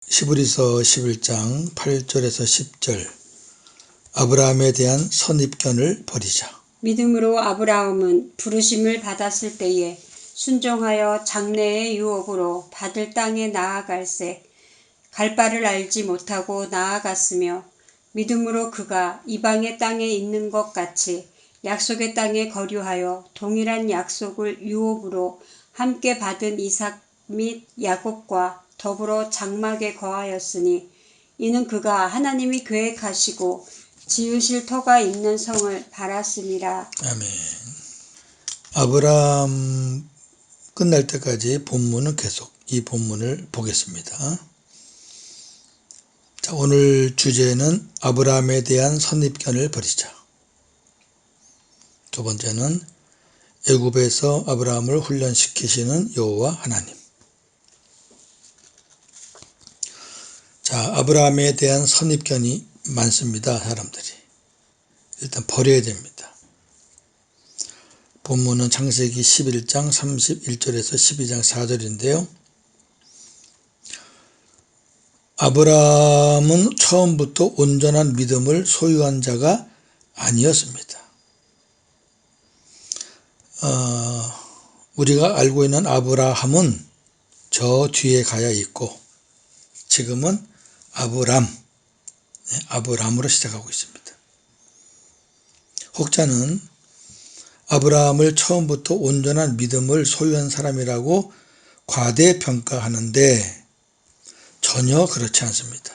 히브리서 11장 8절에서 10절 아브라함에 대한 선입견을 버리자. 믿음으로 아브라함은 부르심을 받았을 때에 순종하여 장래의 유업으로 받을 땅에 나아갈새 갈 바를 알지 못하고 나아갔으며 믿음으로 그가 이방의 땅에 있는 것 같이 약속의 땅에 거류하여 동일한 약속을 유업으로 함께 받은 이삭 및 야곱과 더불어 장막에 거하였으니 이는 그가 하나님이 계획하시고 지으실 터가 있는 성을 바랐음이라. 아멘. 아브라함 끝날 때까지 본문은 계속 이 본문을 보겠습니다. 자, 오늘 주제는 아브라함에 대한 선입견을 버리자. 두 번째는 애굽에서 아브라함을 훈련시키시는 여호와 하나님. 자, 아브라함에 대한 선입견이 많습니다. 사람들이. 일단 버려야 됩니다. 본문은 창세기 11장 31절에서 12장 4절인데요. 아브라함은 처음부터 온전한 믿음을 소유한 자가 아니었습니다. 우리가 알고 있는 아브라함은 저 뒤에 가야 있고 지금은 아브람으로 시작하고 있습니다. 혹자는 아브라함을 처음부터 온전한 믿음을 소유한 사람이라고 과대평가하는데 전혀 그렇지 않습니다.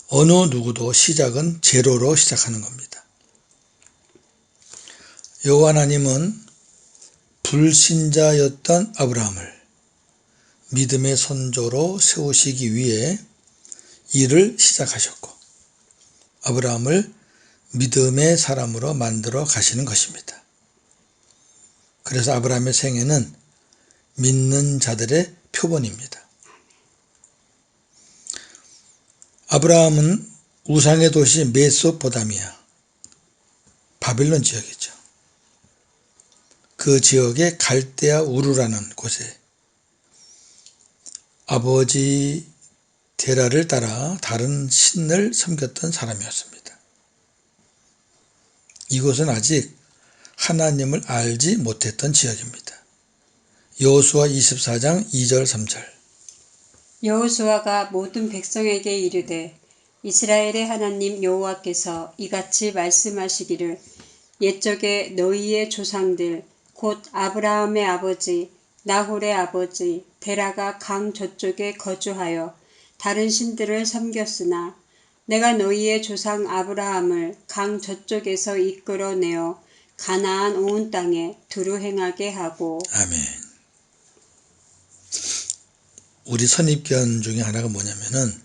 어느 누구도 시작은 제로로 시작하는 겁니다. 여호와 하나님은 불신자였던 아브라함을 믿음의 선조로 세우시기 위해 일을 시작하셨고 아브라함을 믿음의 사람으로 만들어 가시는 것입니다. 그래서 아브라함의 생애는 믿는 자들의 표본입니다. 아브라함은 우상의 도시 메소포타미아, 바빌론 지역이죠. 그 지역의 갈대아 우르라는 곳에 아버지 데라를 따라 다른 신을 섬겼던 사람이었습니다. 이곳은 아직 하나님을 알지 못했던 지역입니다. 여호수아 24장 2절 3절 여호수아가 모든 백성에게 이르되 이스라엘의 하나님 여호와께서 이같이 말씀하시기를 옛적에 너희의 조상들 곧 아브라함의 아버지 나홀의 아버지 데라가 강 저쪽에 거주하여 다른 신들을 섬겼으나 내가 너희의 조상 아브라함을 강 저쪽에서 이끌어내어 가나안 온 땅에 두루 행하게 하고. 아멘. 우리 선입견 중에 하나가 뭐냐면은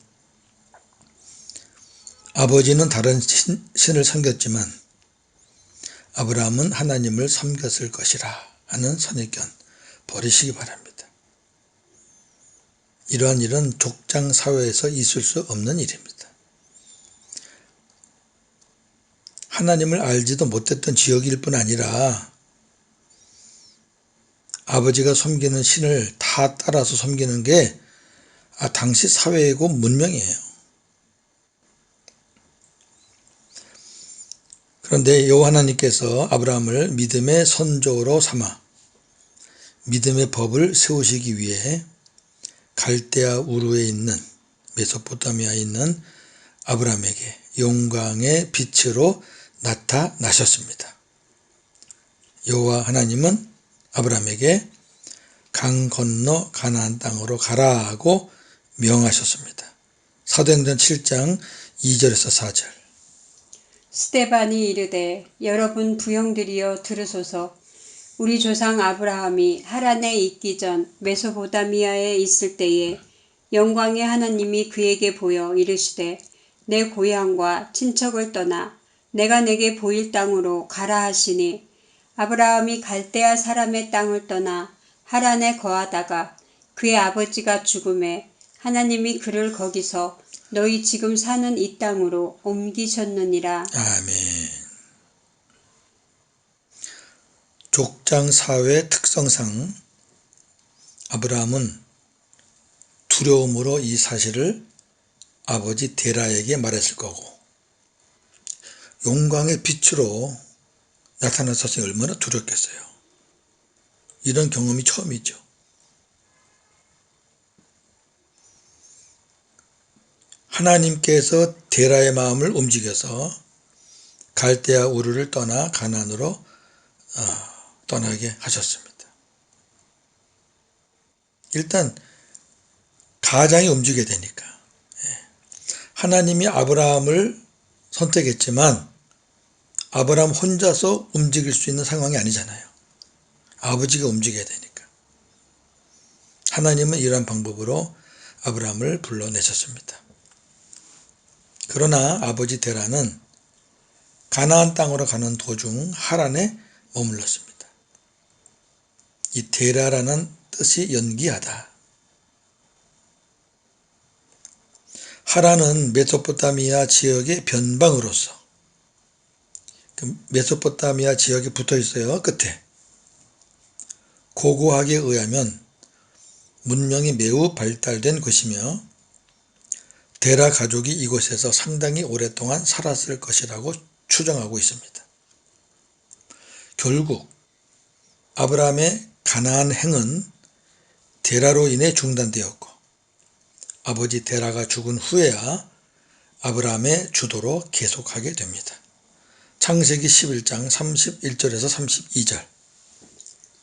아버지는 다른 신을 섬겼지만 아브라함은 하나님을 섬겼을 것이라 하는 선입견 버리시기 바랍니다. 이러한 일은 족장 사회에서 있을 수 없는 일입니다. 하나님을 알지도 못했던 지역일 뿐 아니라 아버지가 섬기는 신을 다 따라서 섬기는 게 당시 사회이고 문명이에요. 그런데 여호와 하나님께서 아브라함을 믿음의 선조로 삼아 믿음의 법을 세우시기 위해 갈대아 우르에 있는 메소포타미아에 있는 아브라함에게 영광의 빛으로 나타나셨습니다. 여호와 하나님은 아브라함에게 강 건너 가나안 땅으로 가라 하고 명하셨습니다. 사도행전 7장 2절에서 4절 스데반이 이르되 여러분 부형들이여 들으소서. 우리 조상 아브라함이 하란에 있기 전 메소포타미아에 있을 때에 영광의 하나님이 그에게 보여 이르시되 내 고향과 친척을 떠나 내가 내게 보일 땅으로 가라 하시니 아브라함이 갈대아 사람의 땅을 떠나 하란에 거하다가 그의 아버지가 죽음에 하나님이 그를 거기서 너희 지금 사는 이 땅으로 옮기셨느니라. 아멘. 족장 사회 특성상 아브라함은 두려움으로 이 사실을 아버지 데라에게 말했을 거고, 용광의 빛으로 나타났었으니 얼마나 두렵겠어요. 이런 경험이 처음이죠. 하나님께서 데라의 마음을 움직여서 갈대아 우르를 떠나 가나안으로 떠나게 하셨습니다. 일단 가장이 움직여야 되니까. 하나님이 아브라함을 선택했지만 아브라함 혼자서 움직일 수 있는 상황이 아니잖아요. 아버지가 움직여야 되니까. 하나님은 이러한 방법으로 아브라함을 불러내셨습니다. 그러나 아버지 데라는 가나안 땅으로 가는 도중 하란에 머물렀습니다. 이 데라라는 뜻이 연기하다. 하란은 메소포타미아 지역의 변방으로서, 메소포타미아 지역에 붙어 있어요. 끝에. 고고학에 의하면 문명이 매우 발달된 곳이며 데라 가족이 이곳에서 상당히 오랫동안 살았을 것이라고 추정하고 있습니다. 결국 아브라함의 가나안 행은 데라로 인해 중단되었고 아버지 데라가 죽은 후에야 아브라함의 주도로 계속하게 됩니다. 창세기 11장 31절에서 32절.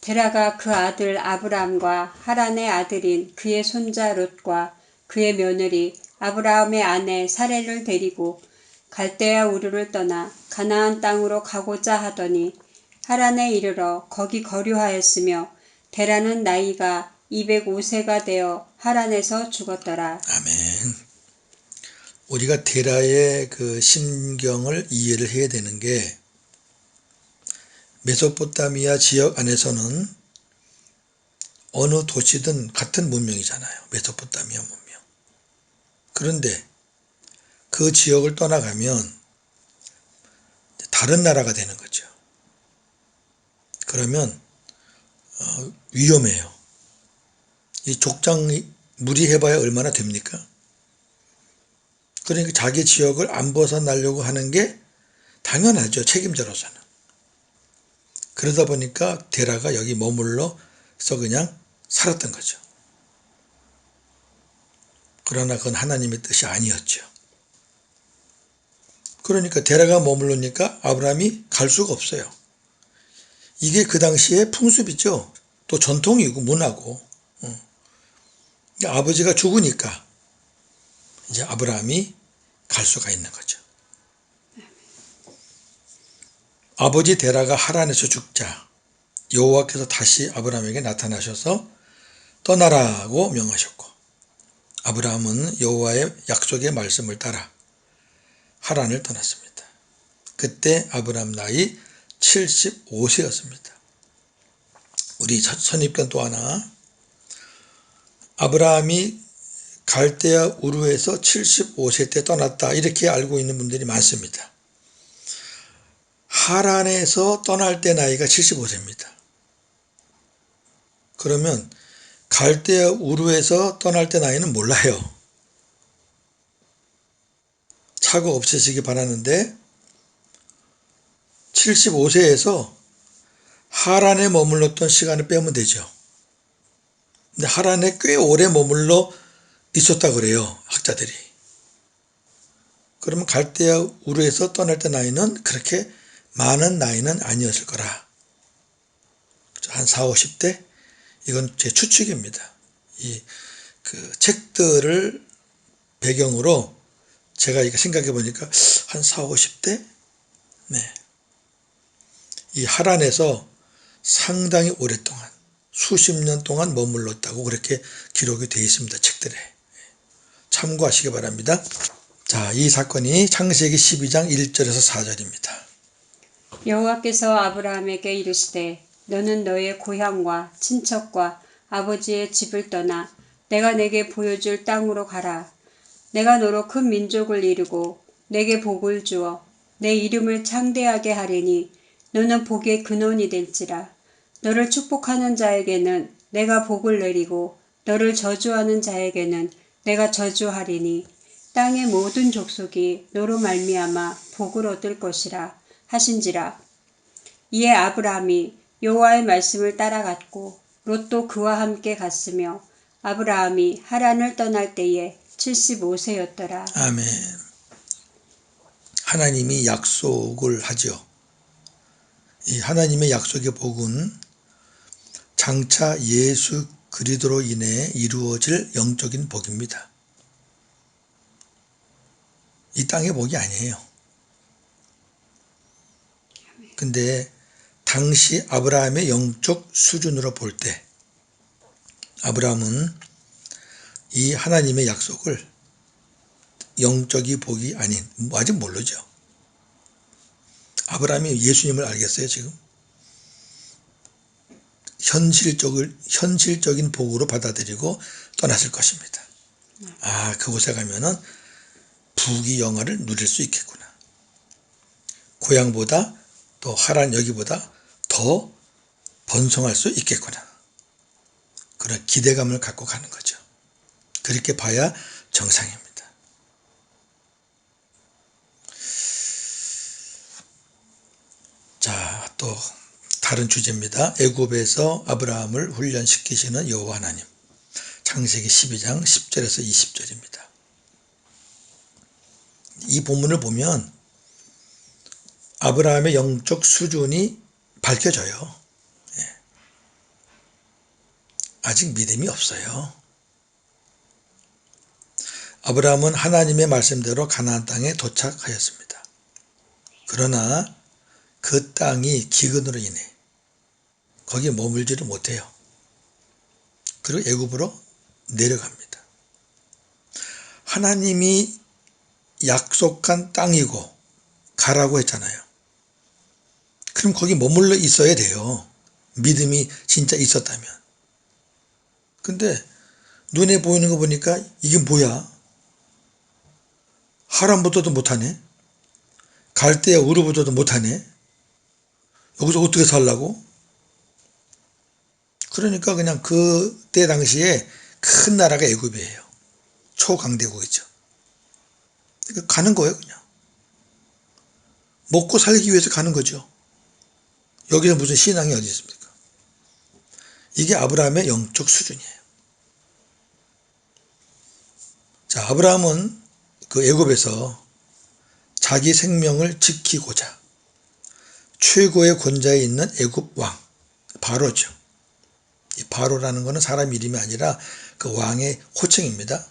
데라가 그 아들 아브람과 하란의 아들인 그의 손자 롯과 그의 며느리 아브라함의 아내 사레를 데리고 갈대아 우르를 떠나 가나안 땅으로 가고자 하더니 하란에 이르러 거기 거류하였으며 데라는 나이가 205세가 되어 하란에서 죽었더라. 아멘. 우리가 데라의 그 심경을 이해를 해야 되는 게, 메소포타미아 지역 안에서는 어느 도시든 같은 문명이잖아요. 메소포타미아 문명. 그런데 그 지역을 떠나가면 다른 나라가 되는 거죠. 그러면 위험해요. 이 족장이 무리해봐야 얼마나 됩니까? 그러니까 자기 지역을 안 벗어나려고 하는 게 당연하죠. 책임자로서는. 그러다 보니까 데라가 여기 머물러서 그냥 살았던 거죠. 그러나 그건 하나님의 뜻이 아니었죠. 그러니까 데라가 머물르니까 아브라함이 갈 수가 없어요. 이게 그 당시에 풍습이죠. 또 전통이고 문화고. 아버지가 죽으니까 이제 아브라함이 갈 수가 있는 거죠. 아버지 데라가 하란에서 죽자 여호와께서 다시 아브라함에게 나타나셔서 떠나라고 명하셨고, 아브라함은 여호와의 약속의 말씀을 따라 하란을 떠났습니다. 그때 아브라함 나이 75세였습니다. 우리 선입견 또 하나, 아브라함이 갈대아 우르에서 75세 때 떠났다 이렇게 알고 있는 분들이 많습니다. 하란에서 떠날 때 나이가 75세입니다. 그러면 갈대아 우르에서 떠날 때 나이는 몰라요. 착오 없으시기 바라는데 75세에서 하란에 머물렀던 시간을 빼면 되죠. 근데 하란에 꽤 오래 머물러 있었다 그래요, 학자들이. 그러면 갈대아 우르에서 떠날 때 나이는 그렇게 많은 나이는 아니었을 거라. 한 40, 50대? 이건 제 추측입니다. 그 책들을 배경으로 제가 이렇게 생각해 보니까 한 40, 50대? 네. 이 하란에서 상당히 오랫동안, 수십 년 동안 머물렀다고 그렇게 기록이 되어 있습니다. 책들에. 참고하시기 바랍니다. 자, 이 사건이 창세기 12장 1절에서 4절입니다. 여호와께서 아브라함에게 이르시되 너는 너의 고향과 친척과 아버지의 집을 떠나 내가 내게 보여줄 땅으로 가라. 내가 너로 큰 민족을 이루고 내게 복을 주어 내 이름을 창대하게 하리니 너는 복의 근원이 될지라. 너를 축복하는 자에게는 내가 복을 내리고 너를 저주하는 자에게는 내가 저주하리니 땅의 모든 족속이 너로 말미암아 복을 얻을 것이라 하신지라. 이에 아브라함이 여호와의 말씀을 따라갔고 롯도 그와 함께 갔으며 아브라함이 하란을 떠날 때에 75세였더라. 아멘. 하나님이 약속을 하죠. 이 하나님의 약속의 복은 장차 예수 그리스도로 인해 이루어질 영적인 복입니다. 이 땅의 복이 아니에요. 근데 당시 아브라함의 영적 수준으로 볼 때 아브라함은 이 하나님의 약속을 영적이 복이 아닌, 아직 모르죠. 아브라함이 예수님을 알겠어요, 지금? 현실적인 복으로 받아들이고 떠났을 것입니다. 아, 그곳에 가면은 부귀 영화를 누릴 수 있겠구나. 고향보다 또 하란 여기보다 더 번성할 수 있겠구나. 그런 기대감을 갖고 가는 거죠. 그렇게 봐야 정상입니다. 자, 또 다른 주제입니다. 애굽에서 아브라함을 훈련시키시는 여호와 하나님. 창세기 12장 10절에서 20절입니다. 이 본문을 보면 아브라함의 영적 수준이 밝혀져요. 아직 믿음이 없어요. 아브라함은 하나님의 말씀대로 가나안 땅에 도착하였습니다. 그러나 그 땅이 기근으로 인해 거기에 머물지를 못해요. 그리고 애굽으로 내려갑니다. 하나님이 약속한 땅이고 가라고 했잖아요. 그럼 거기 머물러 있어야 돼요. 믿음이 진짜 있었다면. 근데 눈에 보이는 거 보니까 이게 뭐야? 하란보다도 못하네? 갈대아 우르보다도 못하네? 여기서 어떻게 살라고? 그러니까 그냥 그때 당시에 큰 나라가 애굽이에요. 초강대국이죠. 그러니까 가는 거예요, 그냥. 먹고 살기 위해서 가는 거죠. 여기서 무슨 신앙이 어디 있습니까? 이게 아브라함의 영적 수준이에요. 자, 아브라함은 그 애굽에서 자기 생명을 지키고자 최고의 권좌에 있는 애굽 왕 바로죠. 이 바로라는 것은 사람 이름이 아니라 그 왕의 호칭입니다.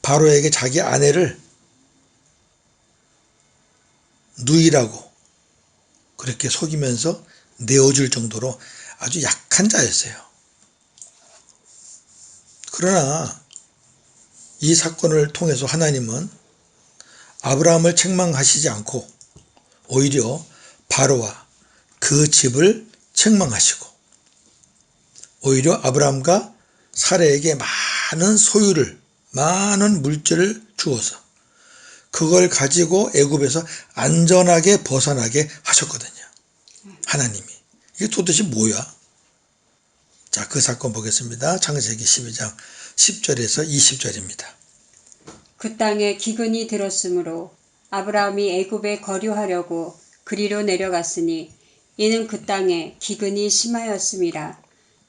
바로에게 자기 아내를 누이라고 그렇게 속이면서 내어줄 정도로 아주 약한 자였어요. 그러나 이 사건을 통해서 하나님은 아브라함을 책망하시지 않고 오히려 바로와 그 집을 책망하시고 오히려 아브라함과 사라에게 많은 소유를 많은 물질을 주어서 그걸 가지고 애굽에서 안전하게 벗어나게 하셨거든요. 하나님이. 이게 도대체 뭐야? 자, 그 사건 보겠습니다. 창세기 12장 10절에서 20절입니다. 그 땅에 기근이 들었으므로 아브라함이 애굽에 거류하려고 그리로 내려갔으니 이는 그 땅에 기근이 심하였음이라.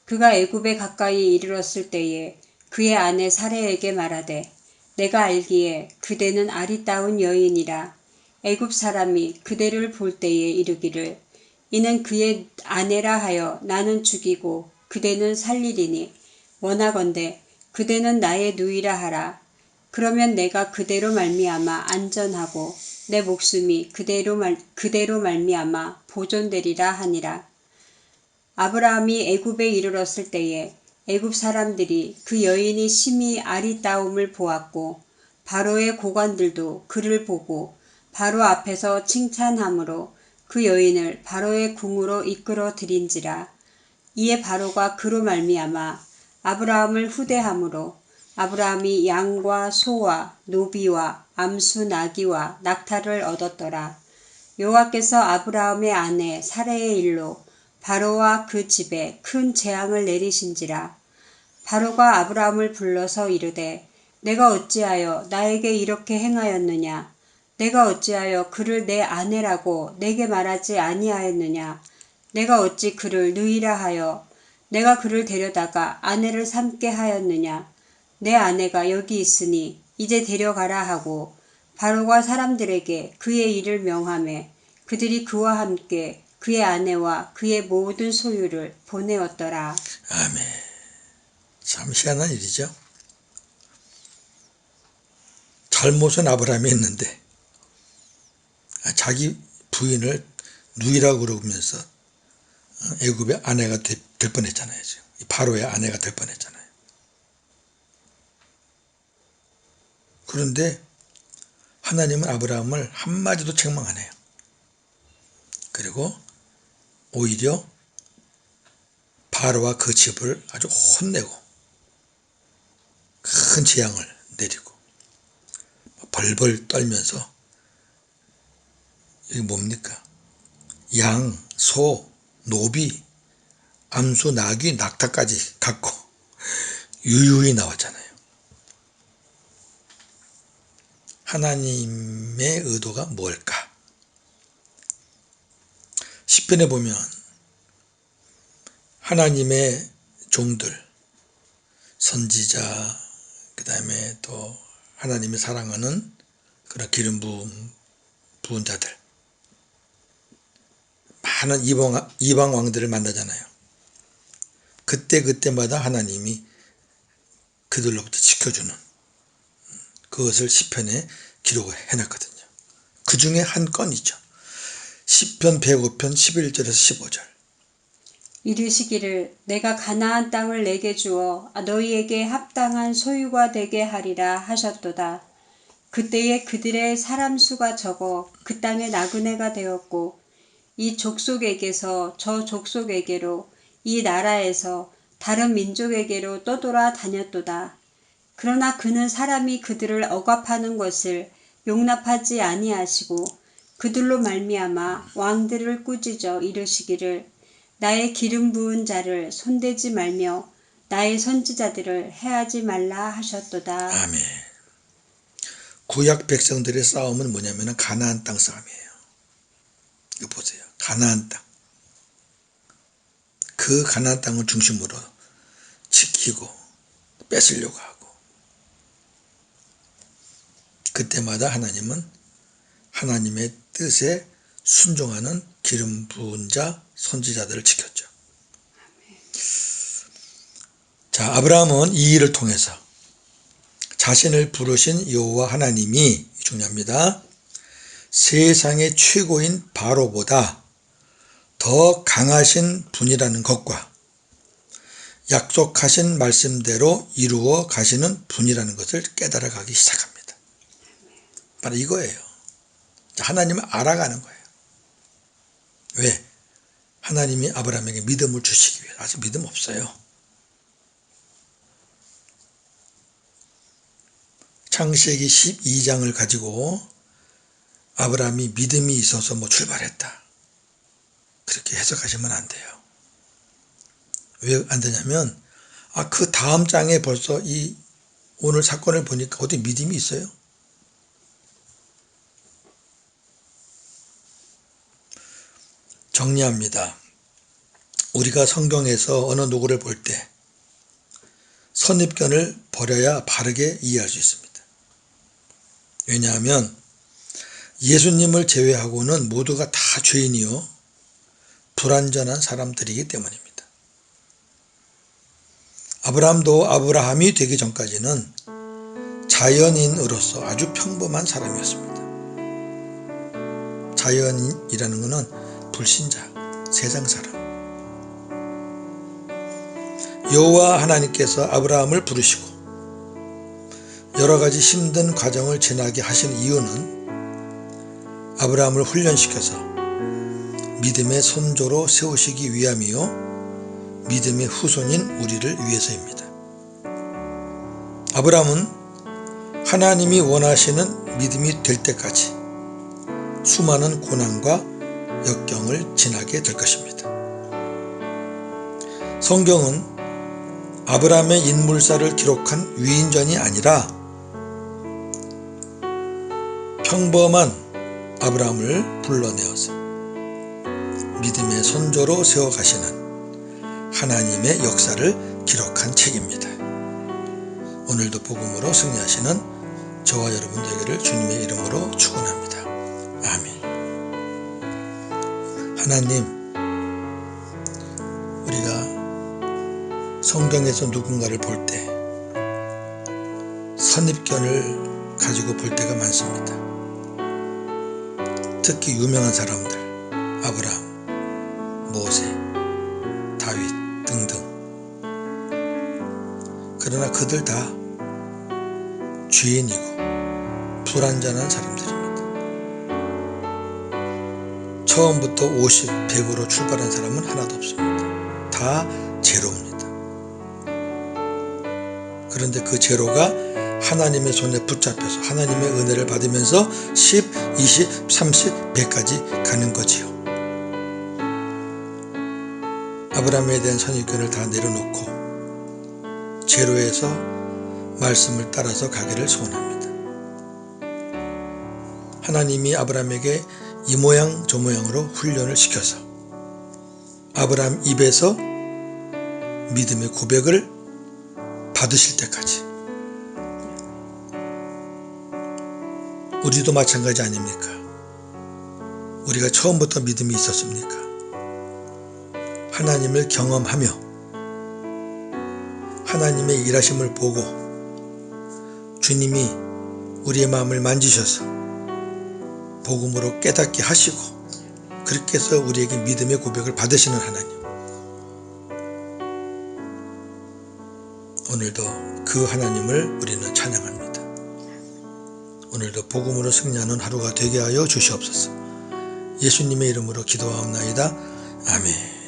그가 애굽에 가까이 이르렀을 때에 그의 아내 사레에게 말하되 내가 알기에 그대는 아리따운 여인이라. 애굽 사람이 그대를 볼 때에 이르기를 이는 그의 아내라 하여 나는 죽이고 그대는 살리리니 원하건대 그대는 나의 누이라 하라. 그러면 내가 그대로 말미암아 안전하고 내 목숨이 그대로 말미암아 보존되리라 하니라. 아브라함이 애굽에 이르렀을 때에 애굽 사람들이 그 여인이 심히 아리따움을 보았고 바로의 고관들도 그를 보고 바로 앞에서 칭찬함으로 그 여인을 바로의 궁으로 이끌어 들인지라. 이에 바로가 그로 말미암아 아브라함을 후대함으로 아브라함이 양과 소와 노비와 암수 나귀와 낙타를 얻었더라. 여호와께서 아브라함의 아내 사레의 일로 바로와 그 집에 큰 재앙을 내리신지라. 바로가 아브라함을 불러서 이르되 내가 어찌하여 나에게 이렇게 행하였느냐? 내가 어찌하여 그를 내 아내라고 내게 말하지 아니하였느냐? 내가 어찌 그를 누이라 하여 내가 그를 데려다가 아내를 삼게 하였느냐? 내 아내가 여기 있으니 이제 데려가라 하고 바로가 사람들에게 그의 일을 명하매 그들이 그와 함께 그의 아내와 그의 모든 소유를 보내었더라. 아멘. 참 희한한 일이죠. 잘못은 아브라함이 했는데 자기 부인을 누이라고 그러면서 애굽의 아내가 될 뻔했잖아요. 바로의 아내가 될 뻔했잖아요. 그런데 하나님은 아브라함을 한마디도 책망 안 해요. 그리고 오히려 바로와 그 집을 아주 혼내고 큰 재앙을 내리고 벌벌 떨면서 이게 뭡니까? 양, 소, 노비, 암수, 나귀, 낙타까지 갖고 유유히 나왔잖아요. 하나님의 의도가 뭘까? 시편에 보면 하나님의 종들, 선지자, 그 다음에 또 하나님이 사랑하는 그런 기름 부은 자들, 많은 이방 왕들을 만나잖아요. 그때마다 하나님이 그들로부터 지켜주는 그것을 시편에 기록을 해놨거든요. 그 중에 한 건이죠. 시편 105편 11절에서 15절. 이르시기를 내가 가나안 땅을 내게 주어 너희에게 합당한 소유가 되게 하리라 하셨도다. 그때에 그들의 사람 수가 적어 그 땅에 나그네가 되었고 이 족속에게서 저 족속에게로 이 나라에서 다른 민족에게로 떠돌아 다녔도다. 그러나 그는 사람이 그들을 억압하는 것을 용납하지 아니하시고 그들로 말미암아 왕들을 꾸짖어 이르시기를 나의 기름 부은 자를 손대지 말며 나의 선지자들을 해하지 말라 하셨도다. 아멘. 구약 백성들의 싸움은 뭐냐면 가나안 땅 싸움이에요. 이거 보세요. 가나안 땅. 그 가나안 땅을 중심으로 지키고 뺏으려고 하고, 그때마다 하나님은 하나님의 뜻에 순종하는 기름 부은 자 선지자들을 지켰죠. 자, 아브라함은 이 일을 통해서 자신을 부르신 여호와 하나님이, 중요합니다, 세상의 최고인 바로보다 더 강하신 분이라는 것과 약속하신 말씀대로 이루어 가시는 분이라는 것을 깨달아 가기 시작합니다. 바로 이거예요. 하나님을 알아가는 거예요. 왜? 하나님이 아브라함에게 믿음을 주시기 위해. 아직 믿음 없어요. 창세기 12장을 가지고 아브라함이 믿음이 있어서 출발했다, 그렇게 해석하시면 안 돼요. 왜 안 되냐면 그 다음 장에 벌써 이 오늘 사건을 보니까 어디 믿음이 있어요? 정리합니다. 우리가 성경에서 어느 누구를 볼 때 선입견을 버려야 바르게 이해할 수 있습니다. 왜냐하면 예수님을 제외하고는 모두가 다 죄인이요 불완전한 사람들이기 때문입니다. 아브라함도 아브라함이 되기 전까지는 자연인으로서 아주 평범한 사람이었습니다. 자연인이라는 것은 불신자, 세상 사람. 여호와 하나님께서 아브라함을 부르시고 여러 가지 힘든 과정을 지나게 하신 이유는 아브라함을 훈련시켜서 믿음의 선조로 세우시기 위함이요 믿음의 후손인 우리를 위해서입니다. 아브라함은 하나님이 원하시는 믿음이 될 때까지 수많은 고난과 역경을 지나게 될 것입니다. 성경은 아브라함의 인물사를 기록한 위인전이 아니라 평범한 아브라함을 불러내어서 믿음의 선조로 세워가시는 하나님의 역사를 기록한 책입니다. 오늘도 복음으로 승리하시는 저와 여러분 되기를 주님의 이름으로 축원합니다. 아멘. 하나님, 우리가 성경에서 누군가를 볼 때 선입견을 가지고 볼 때가 많습니다. 특히 유명한 사람들, 아브라함, 모세, 다윗 등등. 그러나 그들 다 죄인이고 불완전한 사람들입니다. 처음부터 50, 100으로 출발한 사람은 하나도 없습니다. 다 제로입니다. 그런데 그 제로가 하나님의 손에 붙잡혀서 하나님의 은혜를 받으면서 10, 20, 30, 100까지 가는 거지요. 아브라함에 대한 선입견을 다 내려놓고 제로에서 말씀을 따라서 가기를 소원합니다. 하나님이 아브라함에게 이 모양 저 모양으로 훈련을 시켜서 아브라함 입에서 믿음의 고백을 받으실 때까지 우리도 마찬가지 아닙니까? 우리가 처음부터 믿음이 있었습니까? 하나님을 경험하며 하나님의 일하심을 보고 주님이 우리의 마음을 만지셔서 복음으로 깨닫게 하시고 그렇게 해서 우리에게 믿음의 고백을 받으시는 하나님, 오늘도 그 하나님을 우리는 찬양합니다. 오늘도 복음으로 승리하는 하루가 되게 하여 주시옵소서. 예수님의 이름으로 기도하옵나이다. 아멘.